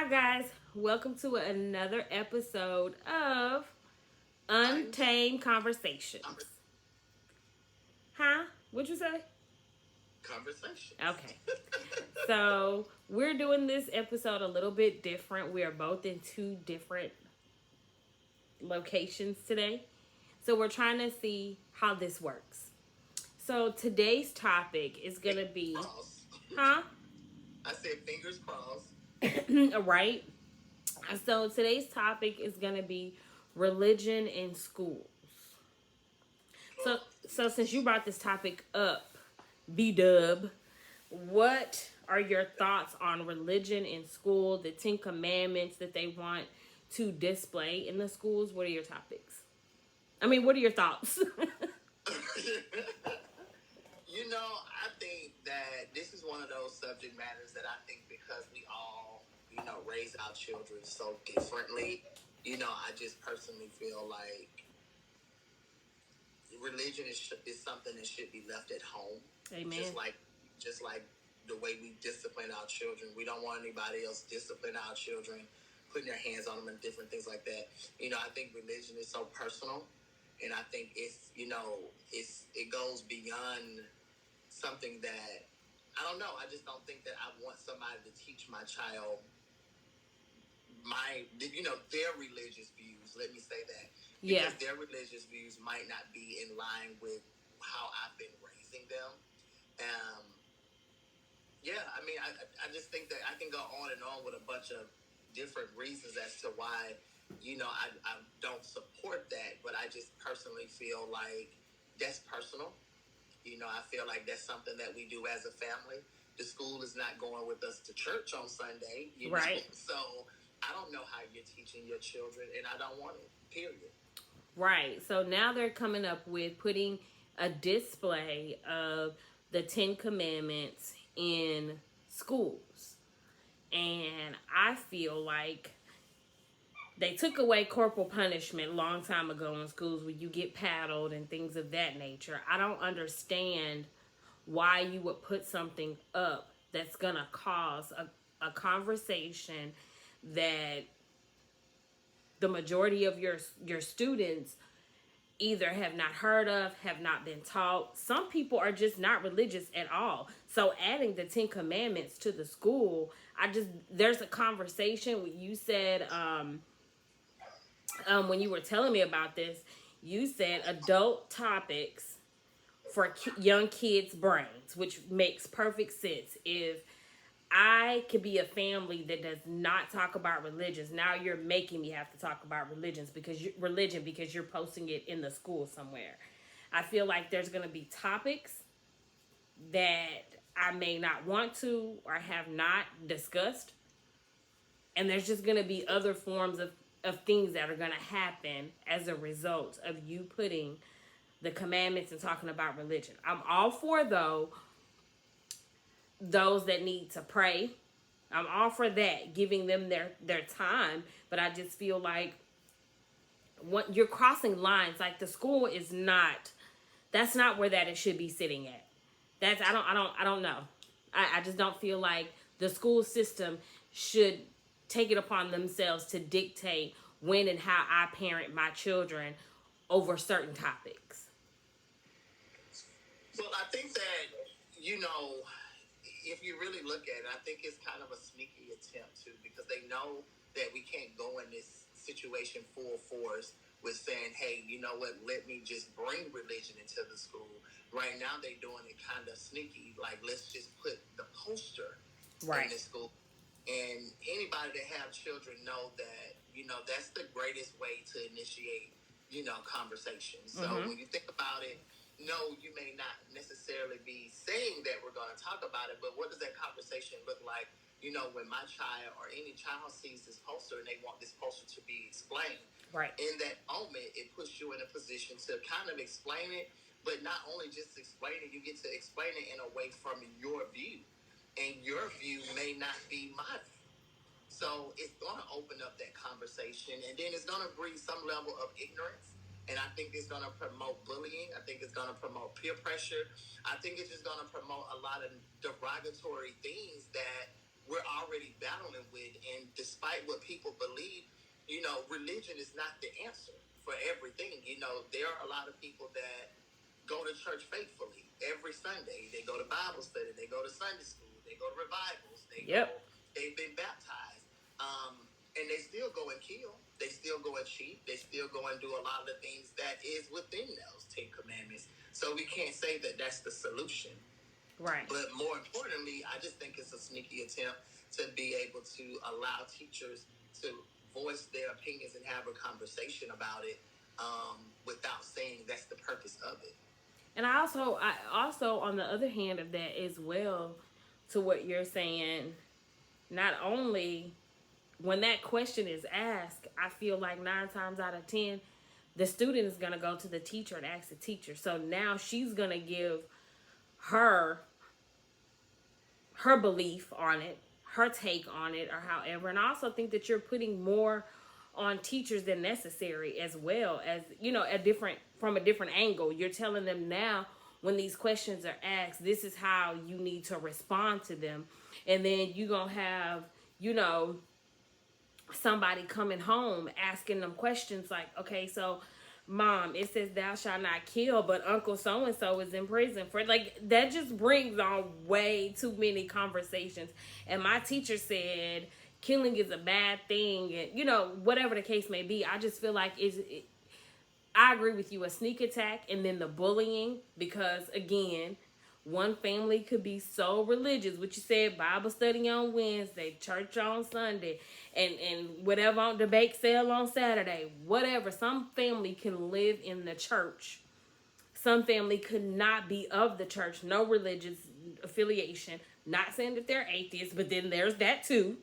Hi, guys. Welcome to another episode of Untamed Conversations. Huh? What'd you say? Conversations. Okay. So, we're doing this episode a little bit different. We are both in two different locations today. So, we're trying to see how this works. So, today's topic is going to be. Cross. Huh? I said fingers crossed. Right? So, today's topic is going to be religion in schools. So, Oh, so since you yes. brought this topic up, B Dub, what are your thoughts on religion in school, the 10 Commandments that they want to display in the schools? What are your topics? What are your thoughts? I think that this is one of those subject matters that I think because we all, raise our children so differently, I just personally feel like religion is something that should be left at home. Amen. Just like the way we discipline our children. We don't want anybody else discipline our children, putting their hands on them and different things like that. I think religion is so personal, and I think it goes beyond something that I don't know. I just don't think that I want somebody to teach my child their religious views. Let me say that, because their religious views might not be in line with how I've been raising them. Um, I just think that I can go on and on with a bunch of different reasons as to why, I don't support that, but I just personally feel like that's personal. I feel like that's something that we do as a family. The school is not going with us to church on Sunday, Right. So I don't know how you're teaching your children, and I don't want it, period. Right. So now they're coming up with putting a display of the 10 Commandments in schools. And I feel like they took away corporal punishment a long time ago in schools where you get paddled and things of that nature. I don't understand why you would put something up that's going to cause a conversation that the majority of your students either have not heard of, have not been taught. Some people are just not religious at all. So adding the 10 Commandments to the school, there's a conversation when you said, when you were telling me about this, you said adult topics for young kids' brains, which makes perfect sense. If I could be a family that does not talk about religions, now you're making me have to talk about religions because you're posting it in the school somewhere. I feel like there's going to be topics that I may not want to or have not discussed, and there's just going to be other forms of things that are going to happen as a result of you putting the commandments and talking about religion. I'm all for those that need to pray. I'm all for that, giving them their time, but I just feel like what you're crossing lines. Like the school is not, that's not where that it should be sitting at. That's I don't know. I just don't feel like the school system should take it upon themselves to dictate when and how I parent my children over certain topics. Well, I think that, if you really look at it, I think it's kind of a sneaky attempt too, because they know that we can't go in this situation full force with saying, hey, you know what, let me just bring religion into the school. Right now they're doing it kind of sneaky, like let's just put the poster in the school. And anybody that have children know that, that's the greatest way to initiate, conversation. So when you think about it, no, you may not necessarily be saying that we're going to talk about it, but what does that conversation look like? When my child or any child sees this poster and they want this poster to be explained, Right. in that moment, it puts you in a position to kind of explain it, but not only just explain it, you get to explain it in a way from your view. And your view may not be my view. So it's going to open up that conversation, and then it's going to breed some level of ignorance. And I think it's going to promote bullying. I think it's going to promote peer pressure. I think it's just going to promote a lot of derogatory things that we're already battling with. And despite despite what people believe, religion is not the answer for everything. There are a lot of people that go to church faithfully every Sunday. They go to Bible study. They go to Sunday school. They go to revivals. They've been baptized. And they still go and kill. They still go and cheat. They still go and do a lot of the things that is within those 10 commandments. So we can't say that that's the solution. Right. But more importantly, I just think it's a sneaky attempt to be able to allow teachers to voice their opinions and have a conversation about it, without saying that's the purpose of it. And I also, on the other hand of that as well, to what you're saying, not only when that question is asked, I feel like 9 times out of 10, the student is going to go to the teacher and ask the teacher. So now she's going to give her belief on it, her take on it, or however. And I also think that you're putting more on teachers than necessary, as well as, from a different angle. You're telling them now, when these questions are asked, this is how you need to respond to them. And then you're going to have, somebody coming home asking them questions like, okay, so Mom, it says thou shalt not kill, but Uncle so-and-so is in prison for, like, that just brings on way too many conversations. And my teacher said killing is a bad thing, and whatever the case may be. I just feel like I agree with you, a sneak attack, and then the bullying, because again, one family could be so religious, what you said, Bible study on Wednesday, church on Sunday, and whatever on the bake sale on Saturday, whatever. Some family can live in the church. Some family could not be of the church, no religious affiliation. Not saying that they're atheists, but then there's that too.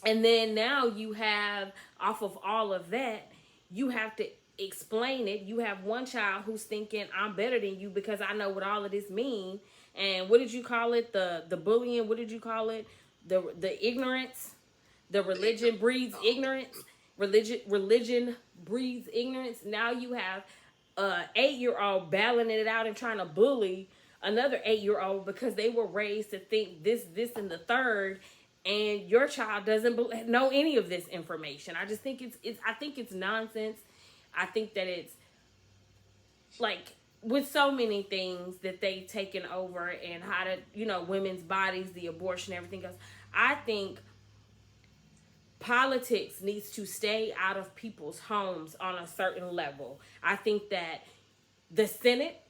And then now you have, off of all of that, you have to explain it. You have one child who's thinking, I'm better than you because I know what all of this means. And what did you call it? The bullying? What did you call it? The ignorance? The religion breeds ignorance. Religion breeds ignorance. Now you have a 8-year-old battling it out and trying to bully another 8-year-old because they were raised to think this, and the third, and your child doesn't know any of this information. I just think it's nonsense. I think that it's like with so many things that they've taken over, and how to, women's bodies, the abortion, everything else. I think politics needs to stay out of people's homes on a certain level. I think that the Senate,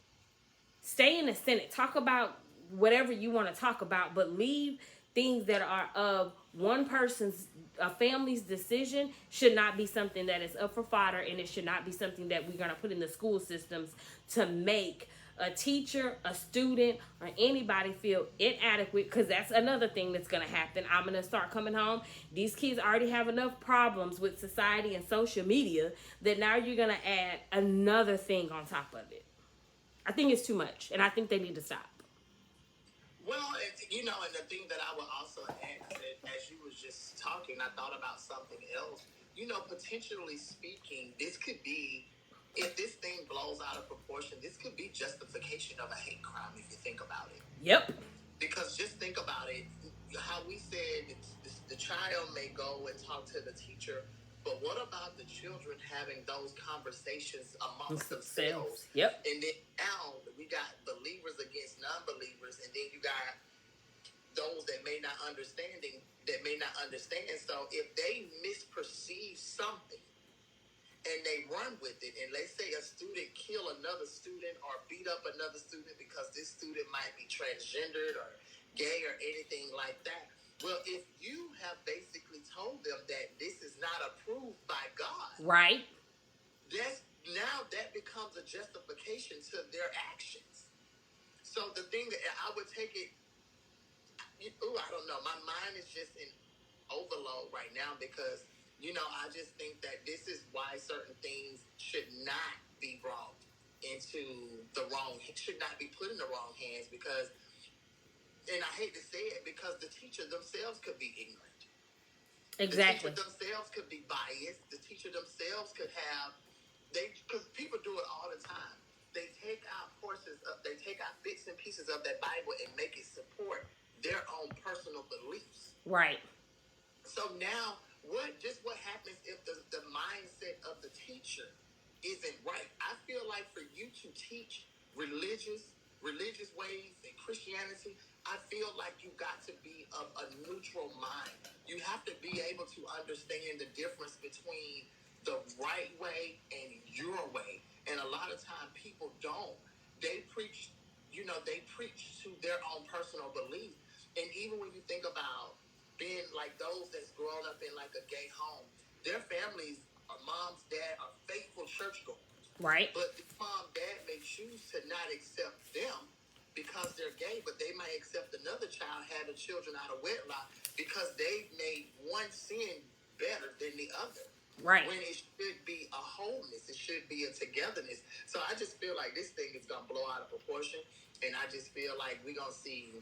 stay in the Senate, talk about whatever you want to talk about, but leave things that are of one person's, a family's decision, should not be something that is up for fodder, and it should not be something that we're going to put in the school systems to make a teacher, a student, or anybody feel inadequate, because that's another thing that's going to happen. I'm going to start coming home. These kids already have enough problems with society and social media that now you're going to add another thing on top of it. I think it's too much, and I think they need to stop. Well, and the thing that I would also add is that as you was just talking, I thought about something else. Potentially speaking, this could be, if this thing blows out of proportion, this could be justification of a hate crime if you think about it. Yep. Because just think about it, how we said the child may go and talk to the teacher, but what about the children having those conversations amongst themselves? Yep. And then now we got believers against non-believers, and then you got those that may not understand. So if they misperceive something and they run with it, and let's say a student kill another student or beat up another student because this student might be transgendered or gay or anything like that. Well, if you have basically told them that this is not approved by God, right? That becomes a justification to their actions. So the thing that I would take it, I don't know. My mind is just in overload right now because, I just think that this is why certain things should not be brought should not be put in the wrong hands because, and I hate to say it, because the teacher themselves could be ignorant. Exactly. The teacher themselves could be biased. The teacher themselves could have, because people do it all the time. They take out bits and pieces of that Bible and make it support their own personal beliefs. Right. So now, what happens if the mindset of the teacher isn't right? I feel like for you to teach religious ways and Christianity, I feel like you got to be of a neutral mind. You have to be able to understand the difference between the right way and your way. And a lot of time people don't. They preach, they preach to their own personal belief. And even when you think about being like those that's grown up in like a gay home, their families, moms, dad, are faithful churchgoers. Right. But the mom, dad may choose to not accept them because they're gay, but they might accept another child having children out of wedlock because they've made one sin better than the other. Right. When it should be a wholeness, it should be a togetherness. So I just feel like this thing is gonna blow out of proportion, and I just feel like we're gonna see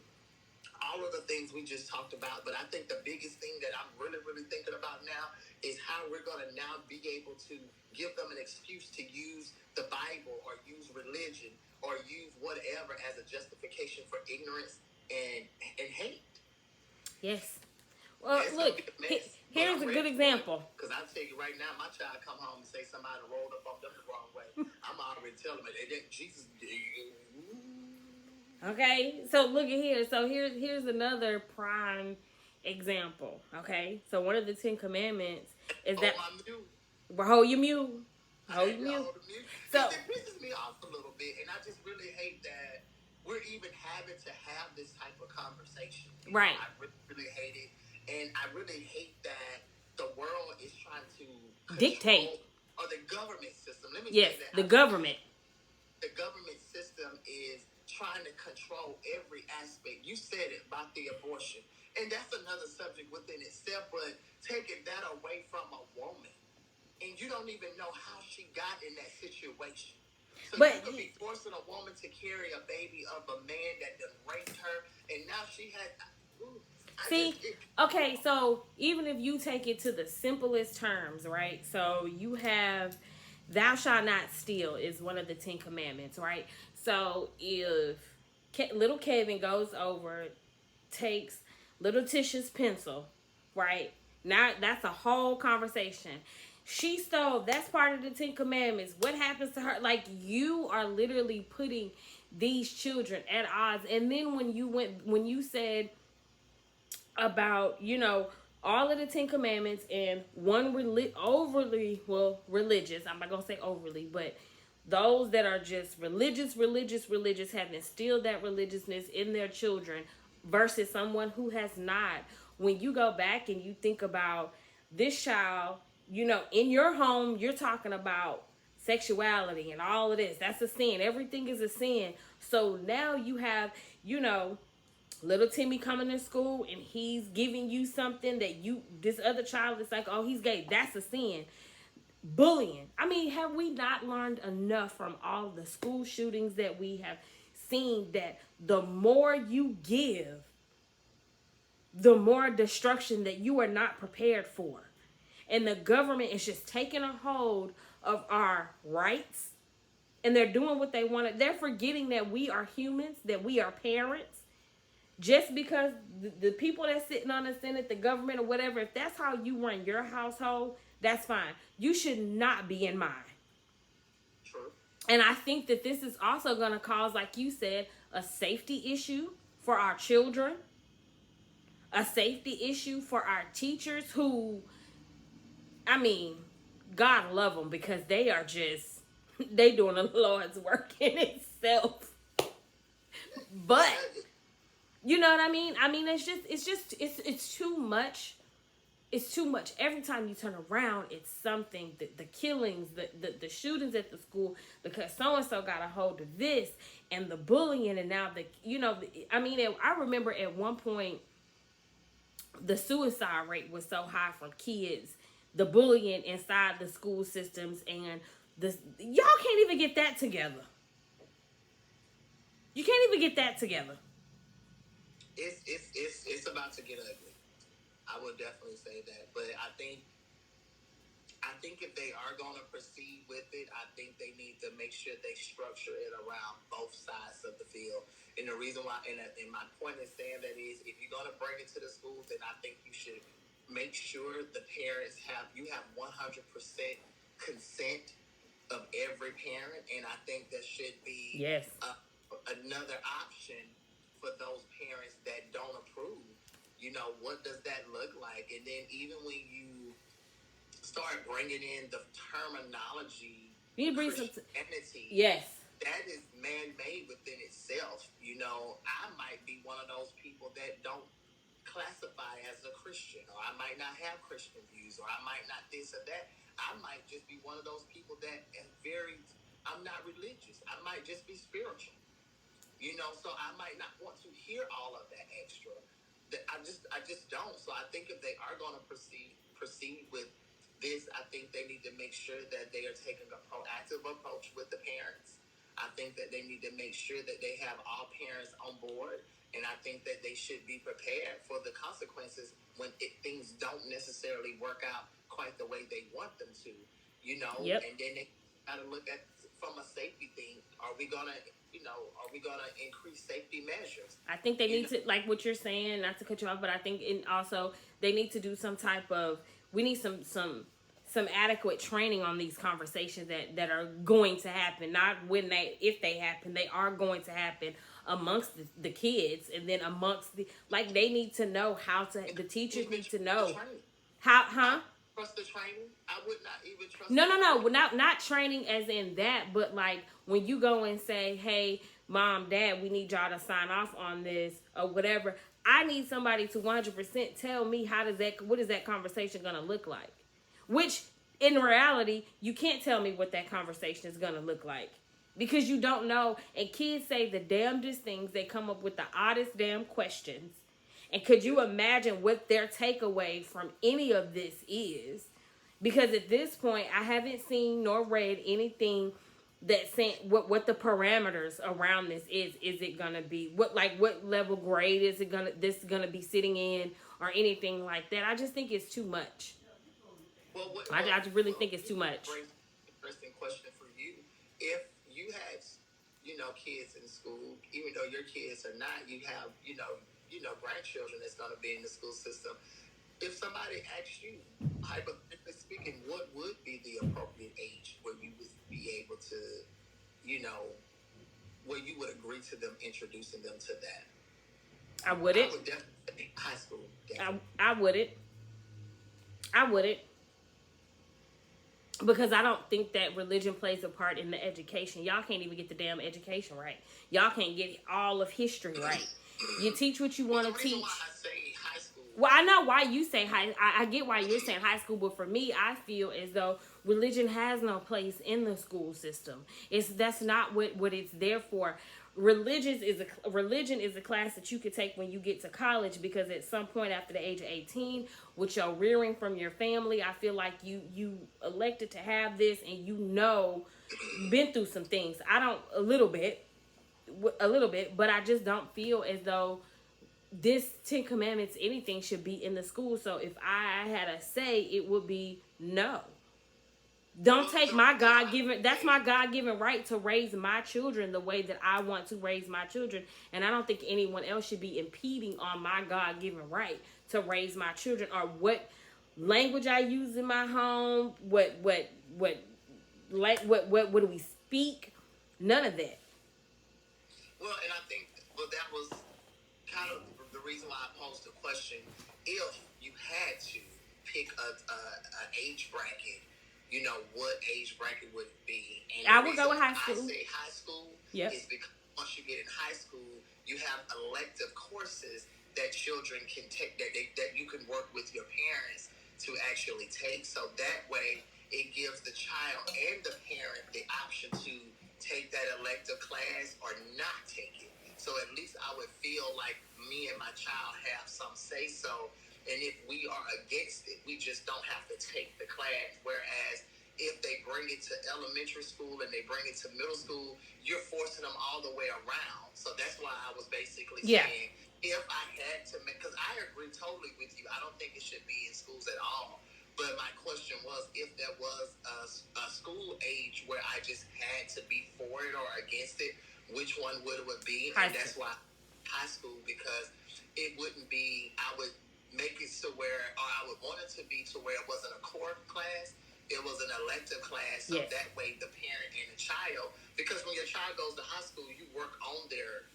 all of the things we just talked about. But I think the biggest thing that I'm really, really thinking about now is how we're going to now be able to give them an excuse to use the Bible or use religion or use whatever as a justification for ignorance and hate. Yes. Well, It's look, gonna be a mess, here's a good example. Because I tell you right now, my child come home and say somebody rolled up on them the wrong way. I'm already telling them that Jesus. Okay, so look at here. So here's another prime example. Okay, so one of the 10 Commandments is that hold your mule. Hold your mule. So it pisses me off a little bit, and I just really hate that we're even having to have this type of conversation. Right. I really, really hate it, and I really hate that the world is trying to dictate, or the government system. Let me say that. The government system is trying to control every aspect. You said it about the abortion, and that's another subject within itself. But taking that away from a woman, and you don't even know how she got in that situation. So you could be forcing a woman to carry a baby of a man that done raped her, and now she had. Okay, so even if you take it to the simplest terms, right? So you have, thou shalt not steal is one of the 10 Commandments, right? So if little Kevin goes over, takes little Tisha's pencil, right? Now that's a whole conversation. She stole, that's part of the 10 Commandments. What happens to her? Like, you are literally putting these children at odds. And then when you said about, all of the 10 Commandments and one overly, religious, I'm not going to say overly, but those that are just religious, have instilled that religiousness in their children versus someone who has not. When you go back and you think about this child, in your home, you're talking about sexuality and all of this. That's a sin. Everything is a sin. So now you have, little Timmy coming to school and he's giving you something that this other child is like, oh, he's gay. That's a sin. Bullying. I mean, have we not learned enough from all the school shootings that we have seen that the more you give, the more destruction that you are not prepared for? And the government is just taking a hold of our rights, and they're doing what they want. They're forgetting that we are humans, that we are parents. Just because the people that's sitting on the Senate, the government or whatever, if that's how you run your household, that's fine. You should not be in mine. True. And I think that this is also going to cause, like you said, a safety issue for our children, a safety issue for our teachers who, I mean, God love them because they are just, they doing the Lord's work in itself. But you know what I mean? I mean, it's too much. It's too much. Every time you turn around, it's something. The killings, the shootings at the school because so-and-so got a hold of this, and the bullying, and now I remember at one point, the suicide rate was so high for kids, the bullying inside the school systems, and y'all can't even get that together. You can't even get that together. It's about to get ugly. I would definitely say that, but I think if they are going to proceed with it, I think they need to make sure they structure it around both sides of the field. And the reason why, and my point in saying that is, if you're going to bring it to the schools, then I think you should make sure the parents have 100% consent of every parent, and I think there should be Yes. another option for those parents that don't approve. You know, what does that look like? And then even when you start bringing in the terminology You bring some. Christianity, Yes. that is man-made within itself. You know, I might be one of those people that don't classify as a Christian, or I might not have Christian views, or I might not this or that. I might just be one of those people that is I'm not religious. I might just be spiritual. You know, so I might not want to hear all of that extra. I just don't. So I think if they are going to proceed with this, I think they need to make sure that they are taking a proactive approach with the parents. I think that they need to make sure that they have all parents on board, and I think that they should be prepared for the consequences when things don't necessarily work out quite the way they want them to. You know, Yep. and then they got to look at from a safety thing. Are we gonna increase safety measures? I think they need to, like what you're saying, not to cut you off, but I think also they need to do some type of, we need some adequate training on these conversations that are going to happen. Not if they happen, they are going to happen amongst the kids, and then amongst like they need to know how to, the teachers need to know how, trust the training. I would not even trust. No, not training as in that, but like when you go and say, "Hey, mom, dad, we need y'all to sign off on this or whatever." I need somebody to 100% tell me what is that conversation gonna look like? Which in reality, you can't tell me what that conversation is gonna look like because you don't know. And kids say the damnedest things. They come up with the oddest damn questions. And could you imagine what their takeaway from any of this is? Because at this point, I haven't seen nor read anything that saying what the parameters around this is. Is it gonna be what level grade is it gonna be sitting in or anything like that? I just think it's too much. I really think it's too much. Interesting question for you. If you had, kids in school, even though your kids are not, you have, grandchildren that's going to be in the school system. If somebody asked you, hypothetically speaking, what would be the appropriate age where you would be able to, where you would agree to them introducing them to that? I wouldn't. I would definitely high school. I wouldn't. I wouldn't. Because I don't think that religion plays a part in the education. Y'all can't even get the damn education right. Y'all can't get all of history right. You teach what you want to teach. Why I say high school. Well, I know why you say high. I get why you're saying high school, but for me, I feel as though religion has no place in the school system. That's not what it's there for. Religion is a class that you could take when you get to college, because at some point after the age of 18, with your rearing from your family, I feel like you elected to have this, and been through some things. A little bit, but I just don't feel as though this 10 Commandments, anything, should be in the school. So if I had a say, it would be no. Don't take that's my God-given right to raise my children the way that I want to raise my children. And I don't think anyone else should be impeding on my God-given right to raise my children, or what language I use in my home, what do we speak? None of that. Well, and I think, that was kind of the reason why I posed the question. If you had to pick a age bracket, what age bracket would it be? And I would go with high school. I say high school is because once you get in high school, you have elective courses that children can take, that you can work with your parents to actually take. So that way, it gives the child and the parent the option to take that elective class or not take it. So at least I would feel like me and my child have some say so. And if we are against it, we just don't have to take the class. Whereas if they bring it to elementary school and they bring it to middle school, you're forcing them all the way around. So that's why I was basically saying, if I had to make, because I agree totally with you. I don't think it should be in schools at all. But my question was, if there was a school age where I just had to be for it or against it, which one would it be? And that's why high school, because it wouldn't be, I would make it to where, or I would want it to be to where it wasn't a core class, it was an elective class, so Yes. that way the parent and the child, because when your child goes to high school, you work on their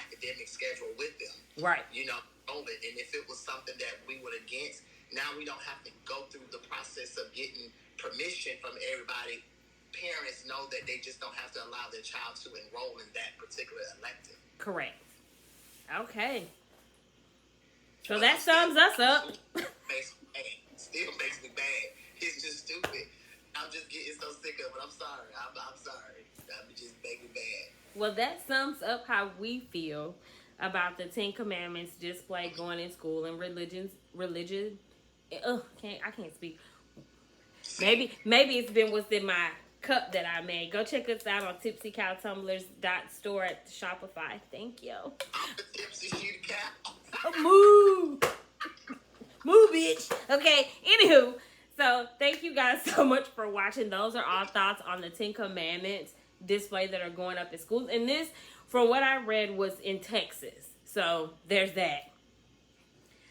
academic schedule with them. Right. You know, and if it was something that we were against, now we don't have to go through the process of getting permission from everybody. Parents know that they just don't have to allow their child to enroll in that particular elective. Correct. Okay. So that sums us up. Still makes me bad. It's just stupid. I'm just getting so sick of it. I'm sorry. I'm sorry. I'm just making bad. Well, that sums up how we feel about the 10 Commandments display going in school and religion. I can't speak. Maybe it's been what's in my cup that I made. Go check us out on tipsycowtumblers.store at Shopify. Thank you. I'm the tipsy sheet cow. Move, bitch. Okay. Anywho, so thank you guys so much for watching. Those are all thoughts on the 10 Commandments display that are going up in schools. And this, from what I read, was in Texas. So there's that.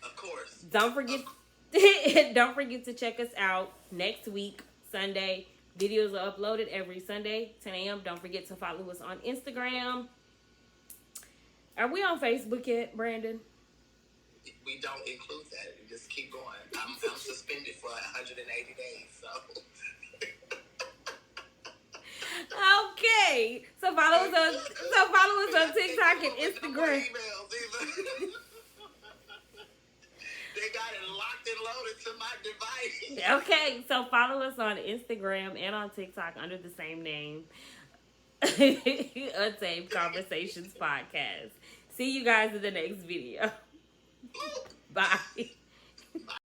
Of course. Don't forget to check us out next week, Sunday. Videos are uploaded every Sunday, 10 a.m. Don't forget to follow us on Instagram. Are we on Facebook yet, Brandon? We don't include that. We just keep going. I'm suspended for 180 days, so. Okay. So follow us on TikTok and Instagram. They got it locked and loaded to my device. Okay, so follow us on Instagram and on TikTok under the same name. Untamed Conversations Podcast. See you guys in the next video. Bye.